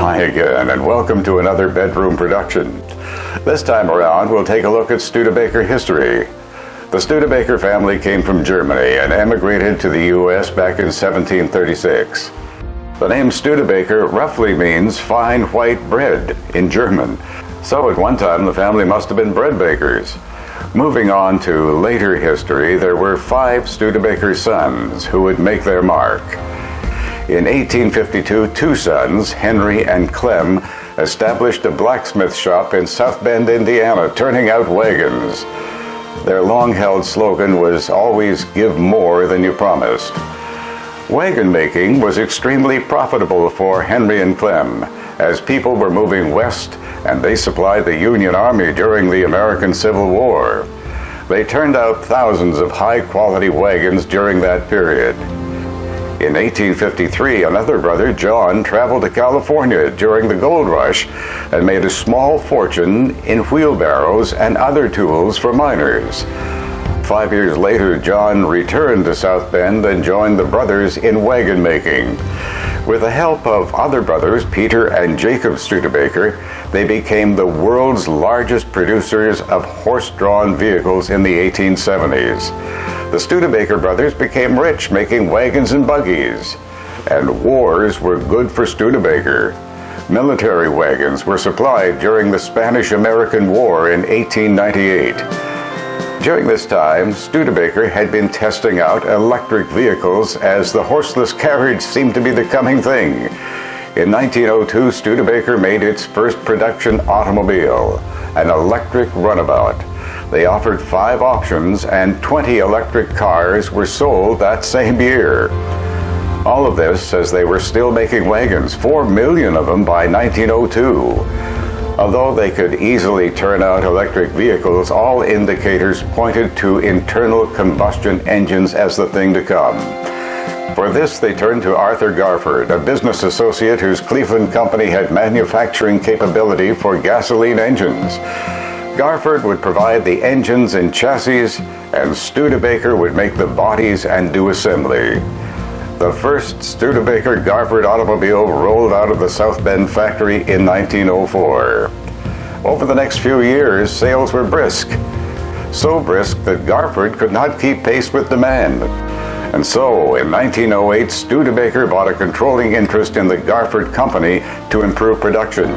Hi again, and welcome to another bedroom production. This time around, we'll take a look at Studebaker history. The Studebaker family came from Germany and emigrated to the U.S. back in 1736. The name Studebaker roughly means fine white bread in German, so at one time the family must have been bread bakers. Moving on to later history, there were 5 Studebaker sons who would make their mark. In 1852, 2 sons, Henry and Clem, established a blacksmith shop in South Bend, Indiana, turning out wagons. Their long-held slogan was always give more than you promised. Wagon making was extremely profitable for Henry and Clem, as people were moving west and they supplied the Union Army during the American Civil War. They turned out thousands of high-quality wagons during that period. In 1853, another brother, John, traveled to California during the gold rush and made a small fortune in wheelbarrows and other tools for miners. 5 years later, John returned to South Bend and joined the brothers in wagon making. With the help of other brothers, Peter and Jacob Studebaker, they became the world's largest producers of horse-drawn vehicles in the 1870s. The Studebaker brothers became rich making wagons and buggies. And wars were good for Studebaker. Military wagons were supplied during the Spanish-American War in 1898. During this time, Studebaker had been testing out electric vehicles as the horseless carriage seemed to be the coming thing. In 1902, Studebaker made its first production automobile, an electric runabout. They offered 5 options and 20 electric cars were sold that same year. All of this as they were still making wagons, 4 million of them by 1902. Although they could easily turn out electric vehicles, all indicators pointed to internal combustion engines as the thing to come. For this, they turned to Arthur Garford, a business associate whose Cleveland company had manufacturing capability for gasoline engines. Garford would provide the engines and chassis, and Studebaker would make the bodies and do assembly. The first Studebaker Garford automobile rolled out of the South Bend factory in 1904. Over the next few years, sales were brisk. So brisk that Garford could not keep pace with demand. And so, in 1908, Studebaker bought a controlling interest in the Garford company to improve production.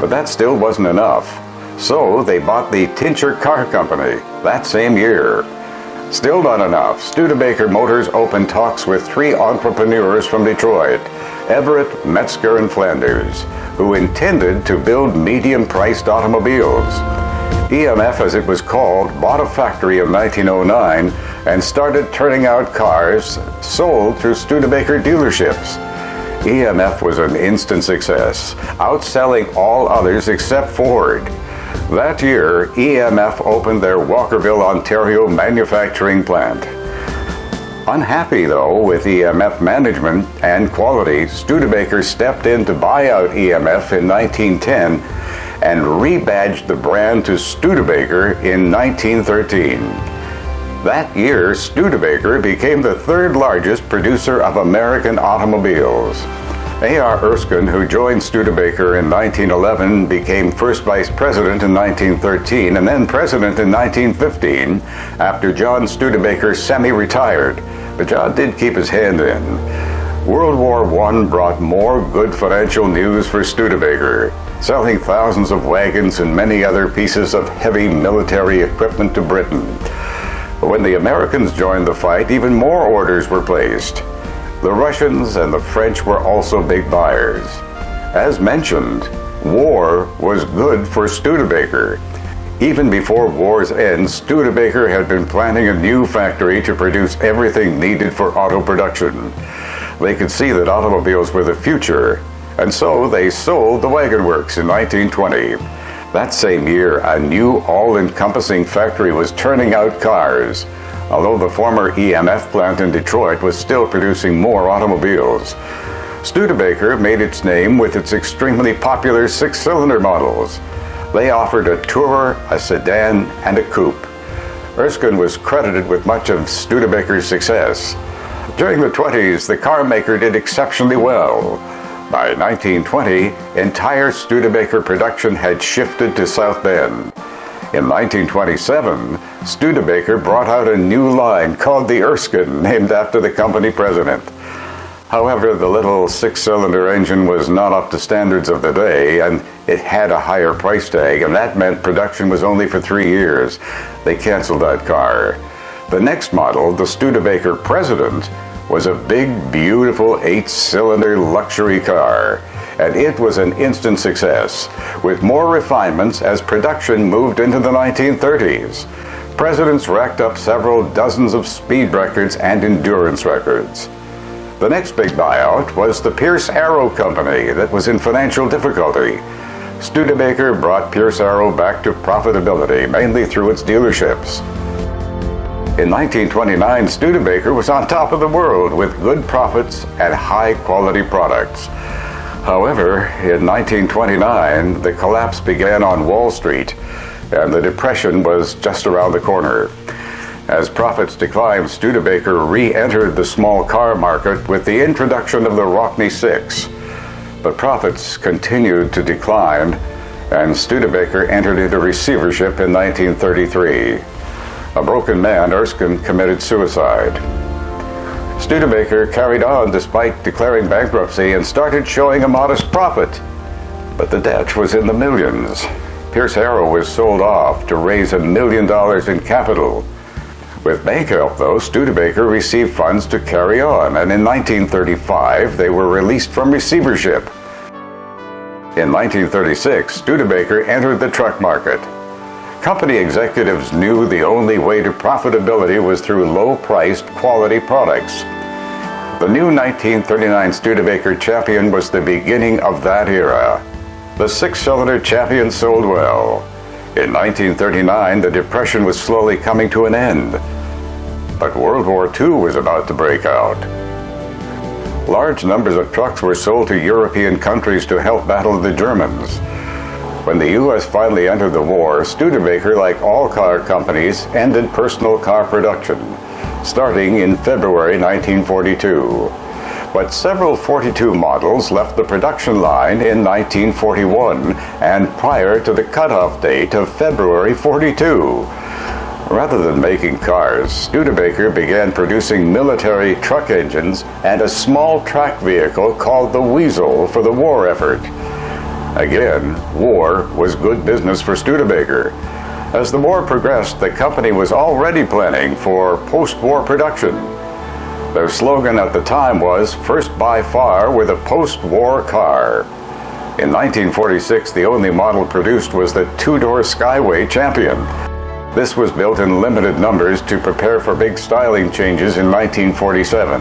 But that still wasn't enough. So they bought the Tincher Car Company that same year. Still not enough. Studebaker Motors opened talks with 3 entrepreneurs from Detroit, Everett, Metzger, and Flanders, who intended to build medium-priced automobiles. EMF, as it was called, bought a factory in 1909 and started turning out cars sold through Studebaker dealerships. EMF was an instant success, outselling all others except Ford. That year, EMF opened their Walkerville, Ontario manufacturing plant. Unhappy, though, with EMF management and quality, Studebaker stepped in to buy out EMF in 1910 and rebadged the brand to Studebaker in 1913. That year, Studebaker became the 3rd largest producer of American automobiles. A.R. Erskine, who joined Studebaker in 1911, became first vice president in 1913 and then president in 1915 after John Studebaker semi-retired. But John did keep his hand in. World War I brought more good financial news for Studebaker, selling thousands of wagons and many other pieces of heavy military equipment to Britain. But when the Americans joined the fight, even more orders were placed. The Russians and the French were also big buyers. As mentioned, war was good for Studebaker. Even before war's end, Studebaker had been planning a new factory to produce everything needed for auto production. They could see that automobiles were the future, and so they sold the wagon works in 1920. That same year, a new all-encompassing factory was turning out cars, although the former EMF plant in Detroit was still producing more automobiles. Studebaker made its name with its extremely popular 6-cylinder models. They offered a tourer, a sedan, and a coupe. Erskine was credited with much of Studebaker's success. During the 20s, the car maker did exceptionally well. By 1920, entire Studebaker production had shifted to South Bend. In 1927, Studebaker brought out a new line called the Erskine, named after the company president. However, the little six-cylinder engine was not up to standards of the day, and it had a higher price tag, and that meant production was only for 3 years. They canceled that car. The next model, the Studebaker President, was a big, beautiful 8-cylinder luxury car, and it was an instant success, with more refinements as production moved into the 1930s. Presidents racked up several dozens of speed records and endurance records. The next big buyout was the Pierce Arrow Company that was in financial difficulty. Studebaker brought Pierce Arrow back to profitability, mainly through its dealerships. In 1929, Studebaker was on top of the world with good profits and high-quality products. However, in 1929, the collapse began on Wall Street, and the Depression was just around the corner. As profits declined, Studebaker re-entered the small car market with the introduction of the Rockne Six. But profits continued to decline, and Studebaker entered into receivership in 1933. A broken man, Erskine, committed suicide. Studebaker carried on despite declaring bankruptcy and started showing a modest profit. But the debt was in the millions. Pierce Arrow was sold off to raise $1 million in capital. With bank help, though, Studebaker received funds to carry on, and in 1935 they were released from receivership. In 1936, Studebaker entered the truck market. Company executives knew the only way to profitability was through low-priced, quality products. The new 1939 Studebaker Champion was the beginning of that era. The six-cylinder Champion sold well. In 1939, the Depression was slowly coming to an end. But World War II was about to break out. Large numbers of trucks were sold to European countries to help battle the Germans. When the U.S. finally entered the war, Studebaker, like all car companies, ended personal car production, starting in February 1942. But several 42 models left the production line in 1941 and prior to the cutoff date of February 42. Rather than making cars, Studebaker began producing military truck engines and a small track vehicle called the Weasel for the war effort. Again, war was good business for Studebaker. As the war progressed, the company was already planning for post-war production. Their slogan at the time was, "First by far with a post-war car." In 1946, the only model produced was the two-door Skyway Champion. This was built in limited numbers to prepare for big styling changes in 1947.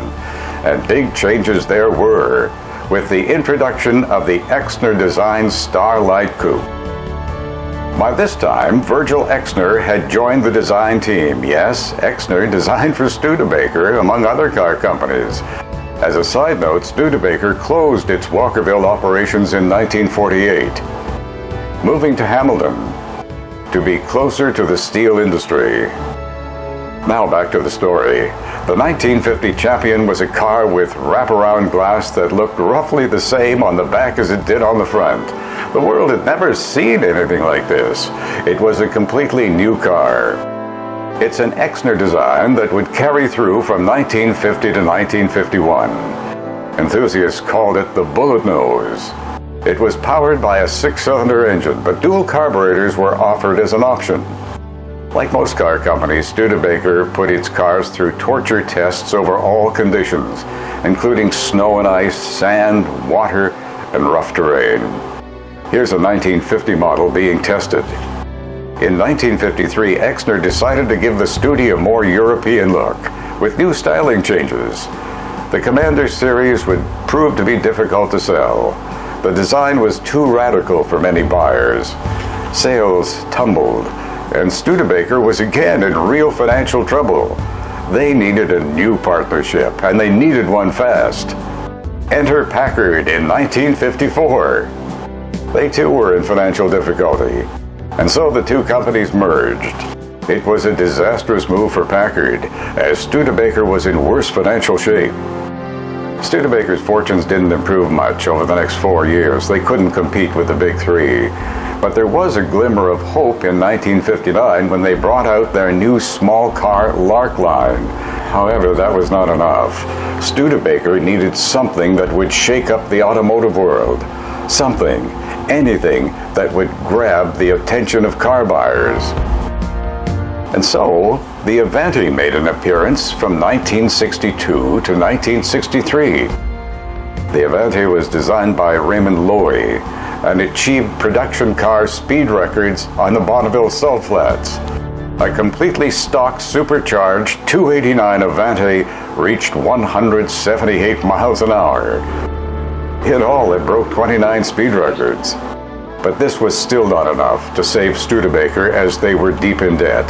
And big changes there were, with the introduction of the Exner-designed Starlight Coupe. By this time, Virgil Exner had joined the design team. Yes, Exner designed for Studebaker, among other car companies. As a side note, Studebaker closed its Walkerville operations in 1948, moving to Hamilton to be closer to the steel industry. Now back to the story. The 1950 Champion was a car with wraparound glass that looked roughly the same on the back as it did on the front. The world had never seen anything like this. It was a completely new car. It's an Exner design that would carry through from 1950 to 1951. Enthusiasts called it the Bullet Nose. It was powered by a six-cylinder engine, but dual carburetors were offered as an option. Like most car companies, Studebaker put its cars through torture tests over all conditions, including snow and ice, sand, water, and rough terrain. Here's a 1950 model being tested. In 1953, Exner decided to give the Studi a more European look, with new styling changes. The Commander series would prove to be difficult to sell. The design was too radical for many buyers. Sales tumbled, and Studebaker was again in real financial trouble. They needed a new partnership, and they needed one fast. Enter Packard in 1954. They too were in financial difficulty, and so the two companies merged. It was a disastrous move for Packard, as Studebaker was in worse financial shape. Studebaker's fortunes didn't improve much over the next 4 years. They couldn't compete with the big three. But there was a glimmer of hope in 1959 when they brought out their new small car Lark line. However, that was not enough. Studebaker needed something that would shake up the automotive world. Something, anything that would grab the attention of car buyers. And so, the Avanti made an appearance from 1962 to 1963. The Avanti was designed by Raymond Loewy and achieved production car speed records on the Bonneville Salt Flats. A completely stock supercharged 289 Avanti reached 178 miles an hour. In all, it broke 29 speed records. But this was still not enough to save Studebaker, as they were deep in debt.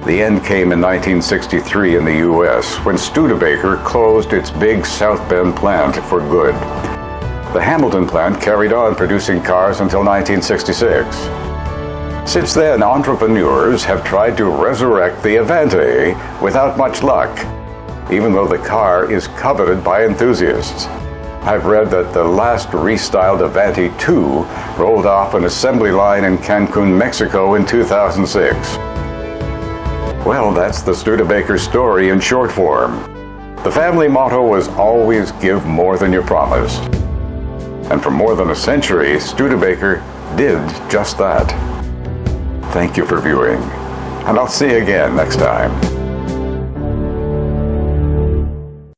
The end came in 1963 in the U.S. when Studebaker closed its big South Bend plant for good. The Hamilton plant carried on producing cars until 1966. Since then, entrepreneurs have tried to resurrect the Avanti without much luck, even though the car is coveted by enthusiasts. I've read that the last restyled Avanti 2 rolled off an assembly line in Cancun, Mexico in 2006. Well, that's the Studebaker story in short form. The family motto was always give more than you promised. And for more than a century, Studebaker did just that. Thank you for viewing, and I'll see you again next time.